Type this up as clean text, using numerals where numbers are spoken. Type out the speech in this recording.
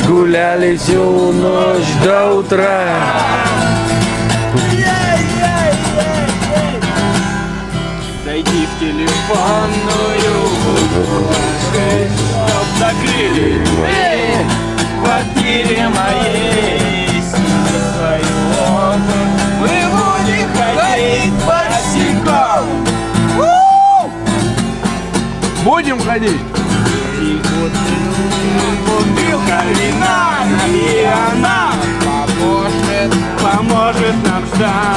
Гуляли всю ночь до утра. Зайди в телефонную будку, чтоб закрыли дверь в квартире моей. Сними свою окна, мы будем ходить босиком. Будем ходить? И вот бутылка вина, и она поможет нам ждать.